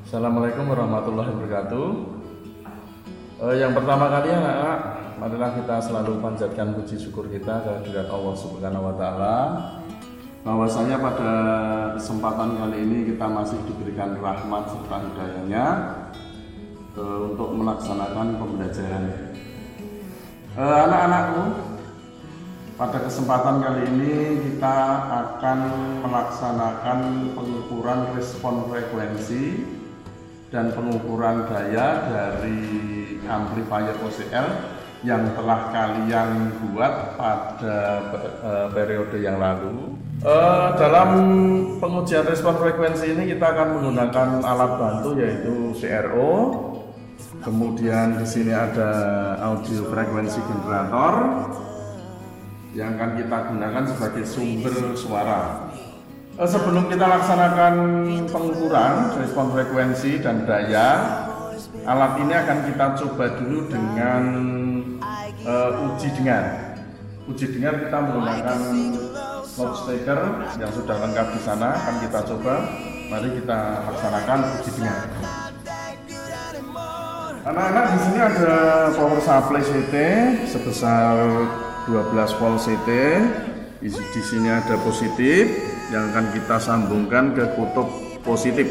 Assalamualaikum warahmatullahi wabarakatuh. Yang pertama kali anak-anak, marilah kita selalu panjatkan puji syukur kita kehadirat Allah Subhanahu wa taala. Bahwasanya pada kesempatan kali ini kita masih diberikan rahmat serta hidayahnya untuk melaksanakan pembelajaran. Anak-anakku, pada kesempatan kali ini kita akan melaksanakan pengukuran respon frekuensi dan pengukuran daya dari amplifier OCL yang telah kalian buat pada periode yang lalu. Dalam pengujian respon frekuensi ini kita akan menggunakan alat bantu yaitu CRO. Kemudian di sini ada audio frekuensi generator yang akan kita gunakan sebagai sumber suara. Sebelum kita laksanakan pengukuran respon frekuensi dan daya, alat ini akan kita coba dulu dengan uji dengar. Uji dengar kita menggunakan loudspeaker yang sudah lengkap di sana, akan kita coba. Mari kita laksanakan uji dengar. Anak-anak, di sini ada power supply CT sebesar 12 volt CT. Di sini ada positif yang akan kita sambungkan ke kutub positif.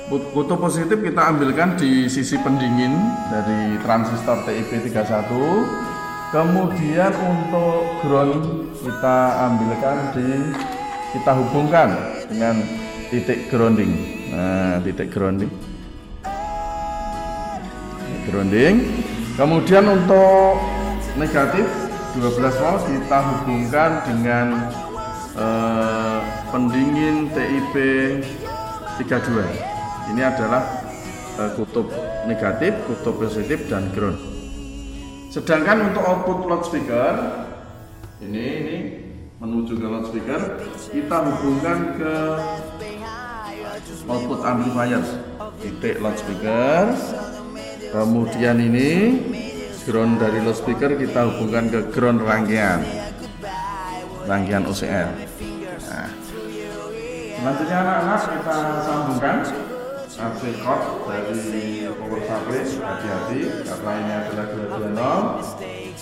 Kutub positif kita ambilkan di sisi pendingin dari transistor TIP31. Kemudian untuk ground kita hubungkan dengan titik grounding. Nah, titik grounding. Kemudian untuk negatif 12 volt kita hubungkan dengan pendingin TIP32. Ini adalah kutub negatif, kutub positif, dan ground. Sedangkan untuk output loudspeaker ini menuju ke loudspeaker, kita hubungkan ke output amplifier, titik loudspeaker. Kemudian ini ground dari loudspeaker kita hubungkan ke ground rangkaian OCL. Nah, selanjutnya anak-anak kita sambungkan AC cord dari power supply. Hati-hati karena ini adalah 220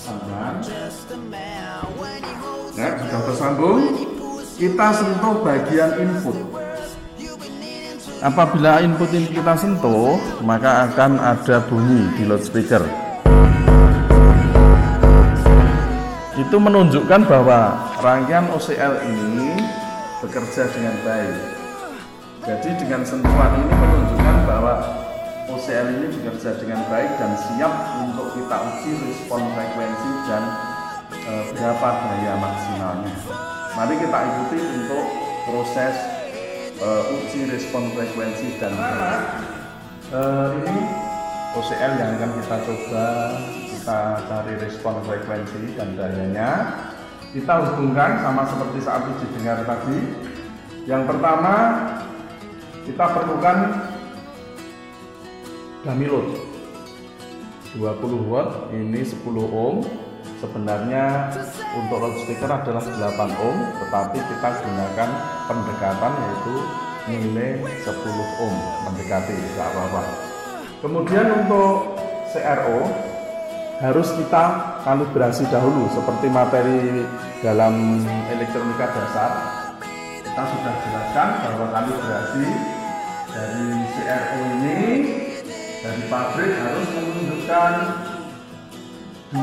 aman. Nah, sudah tersambung. Kita sentuh bagian input. Apabila input ini kita sentuh, maka akan ada bunyi di loudspeaker. Itu menunjukkan bahwa rangkaian OCL ini bekerja dengan baik. Jadi dengan sentuhan ini menunjukkan bahwa OCL ini bekerja dengan baik dan siap untuk kita uji respon frekuensi dan berapa daya maksimalnya. Mari kita ikuti untuk proses uji respon frekuensi dan daya. Ini OCL yang akan kita coba. Kita cari respon frekuensi dan dayanya. Kita hubungkan sama seperti saat uji dengar tadi. Yang pertama, kita perlukan dummy load 20 watt, ini 10 ohm. Sebenarnya untuk loudspeaker adalah 8 ohm, tetapi kita gunakan pendekatan yaitu nilai 10 ohm, mendekati, tidak apa-apa. Kemudian untuk CRO harus kita kalibrasi dahulu seperti materi dalam elektronika dasar. Kita sudah jelaskan bahwa kalibrasi dari CRO ini dari pabrik harus menunjukkan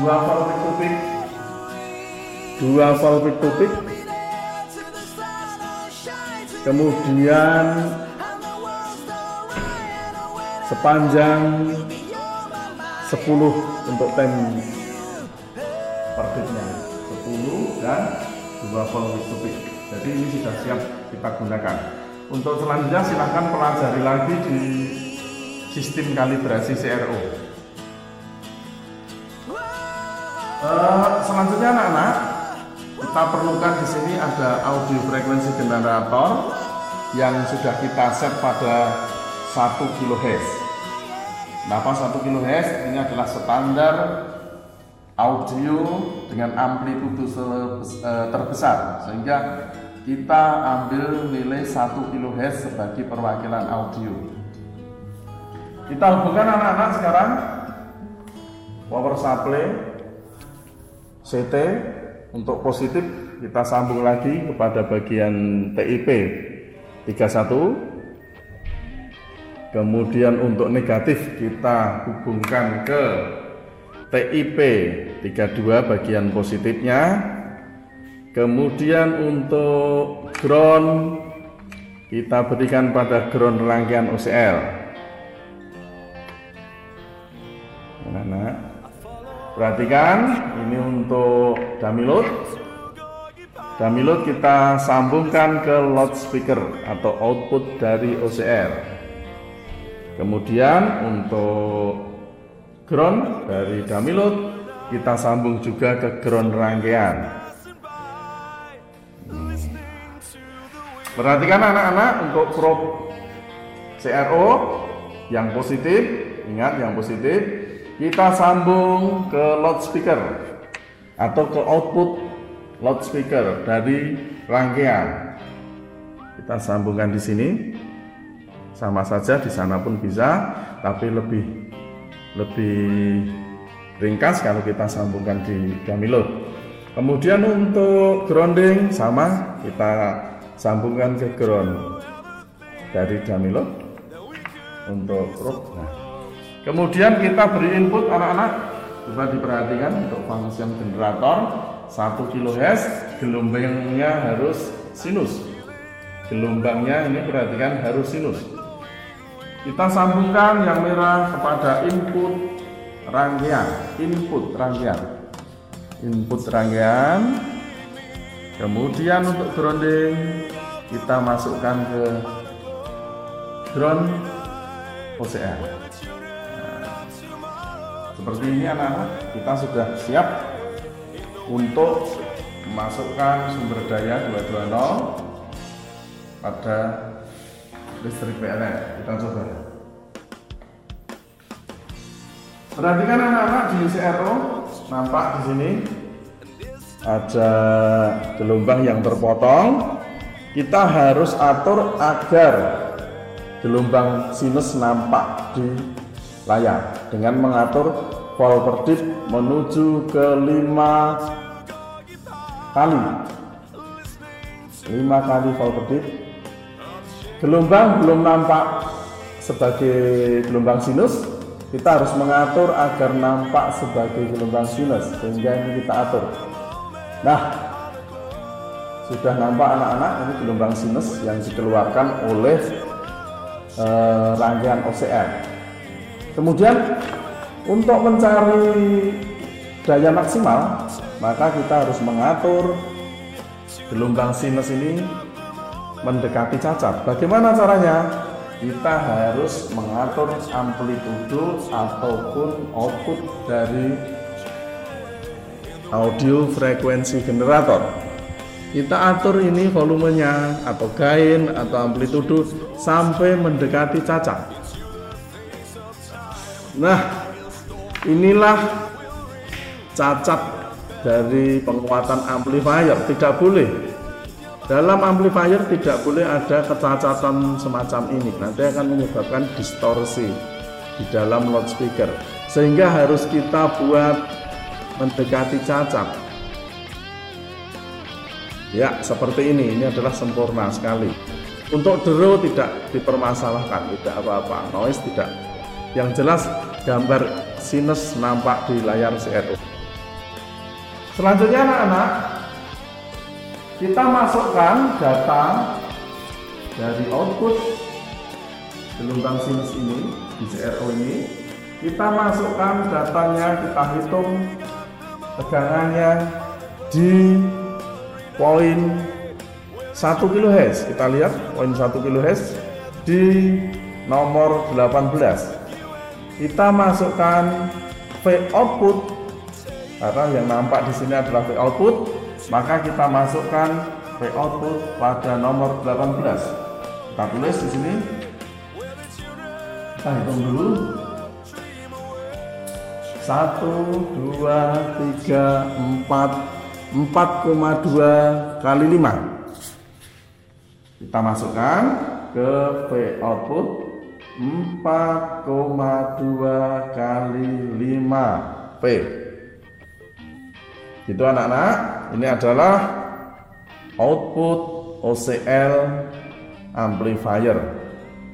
2 volt peak to peak, kemudian sepanjang 10 untuk time per detiknya, 10 dan 2 volt peak to peak. Jadi ini sudah siap kita gunakan. Untuk selanjutnya silahkan pelajari lagi di sistem kalibrasi CRO. Selanjutnya anak-anak, kita perlukan di sini ada audio frekuensi generator yang sudah kita set pada 1 kHz. Kenapa 1 kHz? Ini adalah standar audio dengan amplitude terbesar, sehingga kita ambil nilai 1 kHz sebagai perwakilan audio. Kita hubungkan anak-anak sekarang power supply CT untuk positif kita sambung lagi kepada bagian TIP 31. Kemudian untuk negatif kita hubungkan ke TIP 32 bagian positifnya. Kemudian untuk ground kita berikan pada ground rangkaian OCL. Nah, perhatikan ini untuk dummy load. Dummy load kita sambungkan ke loudspeaker atau output dari OCR. Kemudian untuk ground dari dummy load kita sambung juga ke ground rangkaian. Perhatikan anak-anak untuk probe CRO yang positif, ingat yang positif, kita sambung ke loudspeaker atau ke output loudspeaker dari rangkaian. Kita sambungkan di sini, sama saja di sana pun bisa, tapi lebih ringkas kalau kita sambungkan di dummy load. Kemudian untuk grounding sama, kita sambungkan ke ground dari dummy load untuk probe. Nah, kemudian kita beri input anak-anak, coba diperhatikan untuk function generator 1 kHz, gelombangnya harus sinus. Gelombangnya ini perhatikan harus sinus. Kita sambungkan yang merah kepada input rangkaian, input rangkaian. Kemudian untuk grounding kita masukkan ke ground OCR. Nah, seperti ini anak-anak, kita sudah siap untuk memasukkan sumber daya 220 pada listrik PLN. Kita coba. Perhatikan anak-anak di CRO, nampak di sini ada gelombang yang terpotong. Kita harus atur agar gelombang sinus nampak di layar dengan mengatur volt per deep menuju ke 5 kali volt per deep. Gelombang belum nampak sebagai gelombang sinus, kita harus mengatur agar nampak sebagai gelombang sinus, sehingga ini kita atur. Nah, sudah nampak anak-anak, ini gelombang sinus yang dikeluarkan oleh rangkaian OCR. Kemudian untuk mencari daya maksimal, maka kita harus mengatur gelombang sinus ini mendekati cacat. Bagaimana caranya? Kita harus mengatur amplitudo ataupun output dari audio frekuensi generator. Kita atur ini volumenya atau gain atau amplitudo sampai mendekati cacat. Nah, inilah cacat dari penguatan amplifier. Tidak boleh, dalam amplifier tidak boleh ada kecacatan semacam ini, nanti akan menyebabkan distorsi di dalam loudspeaker, sehingga harus kita buat mendekati cacat. Ya, seperti ini adalah sempurna sekali. Untuk draw tidak dipermasalahkan, tidak apa-apa, noise tidak. Yang jelas gambar sinus nampak di layar CRO. Selanjutnya anak-anak, kita masukkan data dari output gelombang sinus ini di CRO ini. Kita masukkan datanya, kita hitung tegangannya di poin 1 kHz. Kita lihat poin 1 kHz di nomor 18. Kita masukkan V output, karena yang nampak di sini adalah V output, maka kita masukkan V output pada nomor 18. Kita tulis di sini. Kita hitung dulu. 1, 2, 3, 4,2 kali 5. Kita masukkan ke V output 4,2 kali 5 V. Itu anak-anak, ini adalah output OCL amplifier.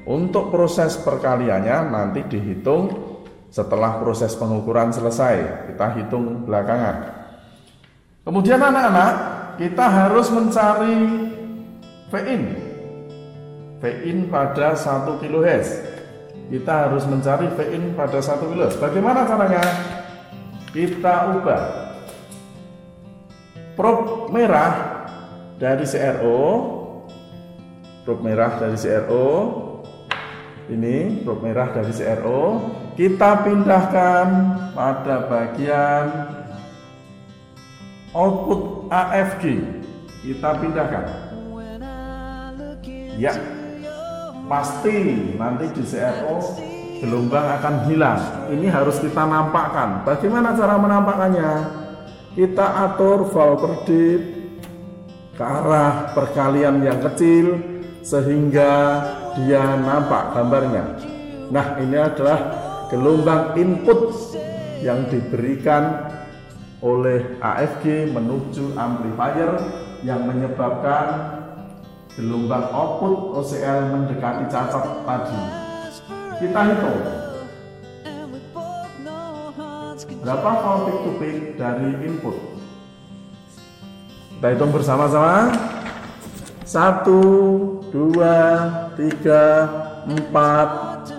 Untuk proses perkaliannya nanti dihitung setelah proses pengukuran selesai. Kita hitung belakangan. Kemudian anak-anak, kita harus mencari Vin. Vin pada 1 kHz. Kita harus mencari Vin pada 1 kHz. Bagaimana caranya? Kita ubah probe merah dari CRO. Probe merah dari CRO. Ini probe merah dari CRO. Kita pindahkan pada bagian output AFG. Kita pindahkan. Ya, pasti nanti di CRO gelombang akan hilang. Ini harus kita nampakkan. Bagaimana cara menampakkannya? Kita atur valve dip ke arah perkalian yang kecil sehingga dia nampak gambarnya. Nah, ini adalah gelombang input yang diberikan oleh AFG menuju amplifier yang menyebabkan gelombang output OCL mendekati cacat tadi. Kita hitung berapa volt peak to peak dari input. Kita hitung bersama-sama. 1, 2, 3, 4,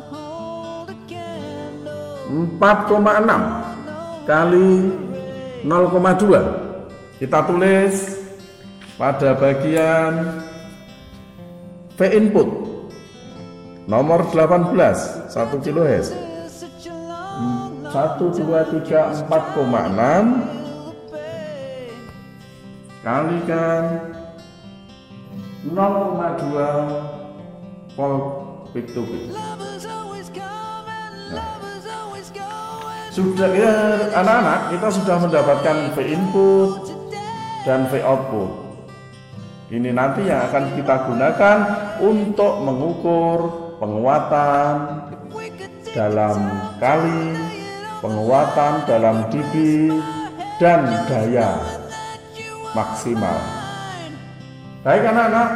4,6 kali 0,2. Kita tulis pada bagian V input nomor 18 1 kHz. 1, 2, 3, 4,6 kalikan 0,2 volt peak to peak. Sudah ya anak-anak, kita sudah mendapatkan V input dan V output. Ini nanti yang akan kita gunakan untuk mengukur penguatan dalam kali, penguatan dalam dB, dan daya maksimal. Baik anak-anak,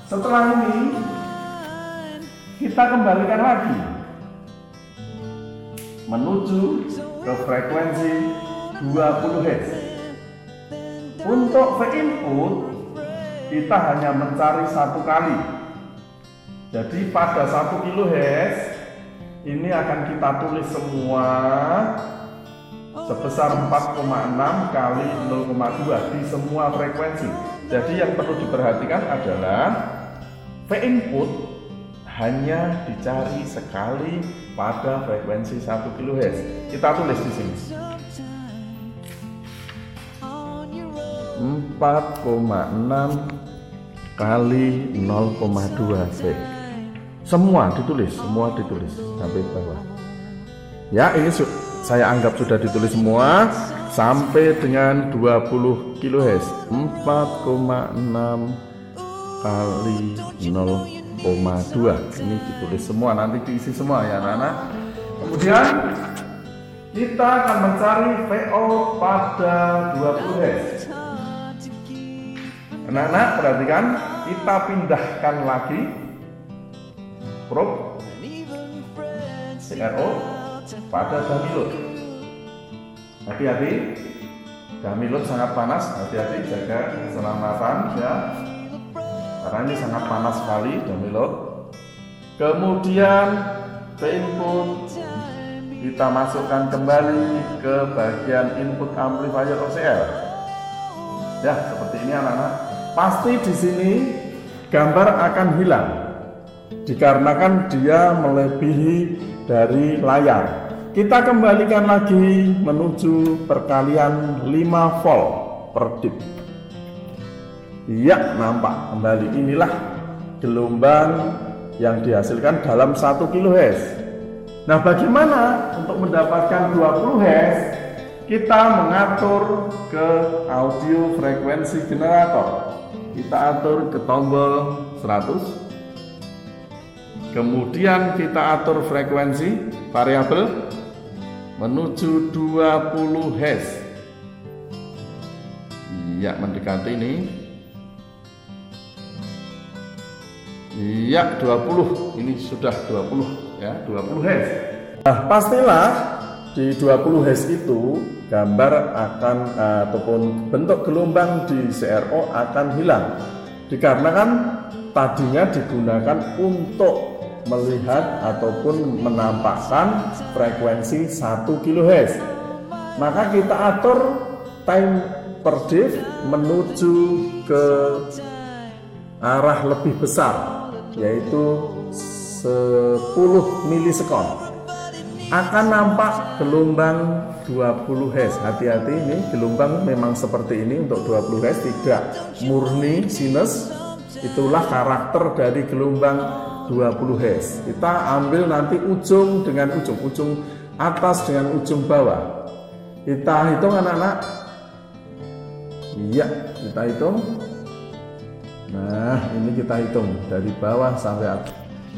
setelah ini kita kembalikan lagi menuju ke frekuensi 20 Hz. Untuk V input kita hanya mencari 1 kali. Jadi pada 1 kHz ini akan kita tulis semua sebesar 4,6 kali 0,2 di semua frekuensi. Jadi yang perlu diperhatikan adalah V input hanya dicari sekali pada frekuensi 1 kHz. Kita tulis di sini 4,6 kali 0,2 V. Semua ditulis sampai bawah. Ya, ini saya anggap sudah ditulis semua sampai dengan 20 kHz. 4,6 kali 0,2. Ini ditulis semua, nanti diisi semua ya anak-anak. Kemudian kita akan mencari VO pada 20 Hz. Anak-anak perhatikan, kita pindahkan lagi probe CRO pada dummy load. Hati-hati, dummy load sangat panas, hati-hati, jaga keselamatan ya, karena ini sangat panas sekali dummy load. Kemudian V input kita masukkan kembali ke bagian input amplifier OCL. Ya, seperti ini anak-anak. Pasti di sini gambar akan hilang dikarenakan dia melebihi dari layar. Kita kembalikan lagi menuju perkalian 5 volt per dip. Ya, nampak kembali. Inilah gelombang yang dihasilkan dalam 1 kHz. Nah, bagaimana untuk mendapatkan 20 Hz? Kita mengatur ke audio frekuensi generator. Kita atur ke tombol 100. Kemudian kita atur frekuensi variabel menuju 20 Hz. Iya, mendekati ini. Iya, 20. Ini sudah 20 ya, 20 Hz. Nah, pastilah di 20 Hz itu gambar akan ataupun bentuk gelombang di CRO akan hilang. Dikarenakan tadinya digunakan untuk melihat ataupun menampakkan frekuensi 1 kHz. Maka kita atur time per div menuju ke arah lebih besar, yaitu 10 milisekon. Akan nampak gelombang 20 Hz. Hati-hati, ini gelombang memang seperti ini untuk 20 Hz, tidak murni sinus. Itulah karakter dari gelombang 20 Hz. Kita ambil nanti ujung dengan ujung atas dengan ujung bawah. Kita hitung anak-anak. Iya, kita hitung. Nah, ini kita hitung dari bawah sampai atas.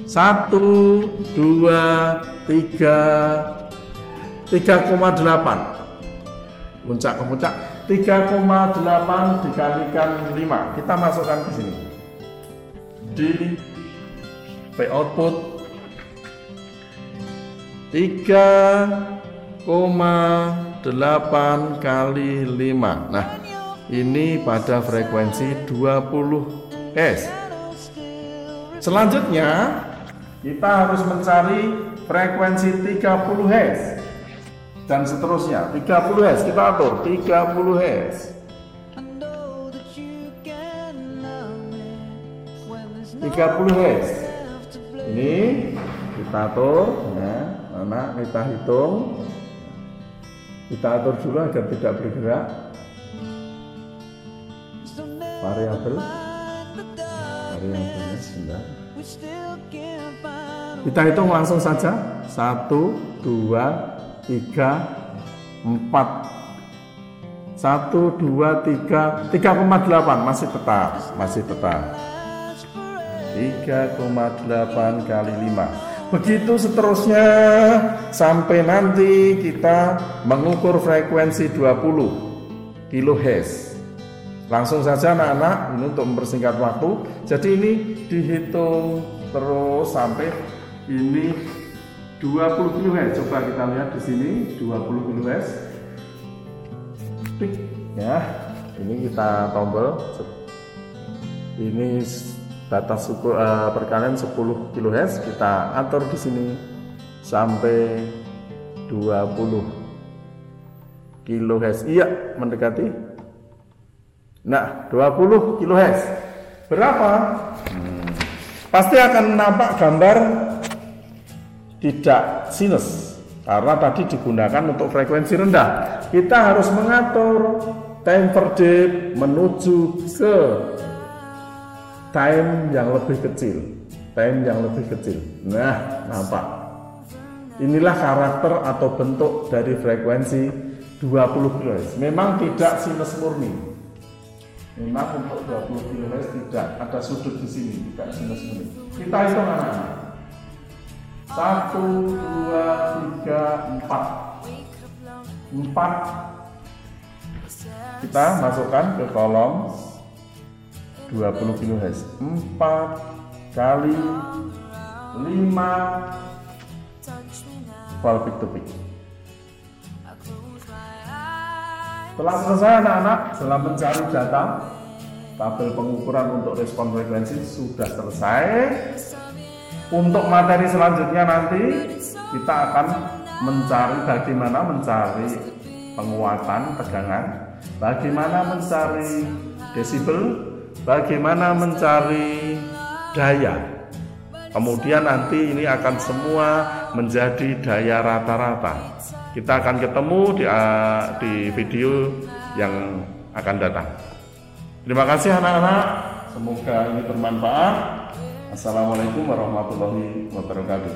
1, 2, 3, 3,8. Puncak ke puncak 3,8 dikalikan 5. Kita masukkan ke sini. Di P output 3,8 kali 5. Nah, ini pada frekuensi 20 Hz. Selanjutnya kita harus mencari frekuensi 30 Hz dan seterusnya. 30 Hz kita atur 30 Hz. 30 Hz. Ini kita atur ya, anak kita hitung. Kita atur dulu agar tidak bergerak. Variabelnya sebentar. Kita hitung langsung saja. 1, 2, 3, 4. 1, 2, 3, 3,8 masih tetap. 3,8 kali 5. Begitu seterusnya sampai nanti kita mengukur frekuensi 20 kHz. Langsung saja anak-anak, ini untuk mempersingkat waktu. Jadi ini dihitung terus sampai ini 20 kHz. Coba kita lihat di sini 20 kHz. Tik ya. Ini kita tombol. Ini batas perkalian 10 kHz, kita atur di sini sampai 20 kHz. Iya, mendekati. Nah, 20 kHz. Berapa? Pasti akan nampak gambar tidak sinus karena tadi digunakan untuk frekuensi rendah. Kita harus mengatur time per div menuju ke time yang lebih kecil. Nah, nampak. Inilah karakter atau bentuk dari frekuensi 20 kHz. Memang tidak sinus murni. Memang untuk 20 kHz tidak ada sudut di sini, tidak sinus murni. Kita hitung anak-anak. 1, 2, 3, 4. Kita masukkan ke kolom 20 kHz. 4 kali 5 volt peak to peak. Setelah selesai anak-anak, setelah mencari data, tabel pengukuran untuk respon frekuensi sudah selesai. Untuk materi selanjutnya nanti kita akan bagaimana mencari penguatan tegangan, bagaimana mencari desibel, bagaimana mencari daya. Kemudian nanti ini akan semua menjadi daya rata-rata. Kita akan ketemu di video yang akan datang. Terima kasih anak-anak. Semoga ini bermanfaat. Assalamualaikum warahmatullahi wabarakatuh.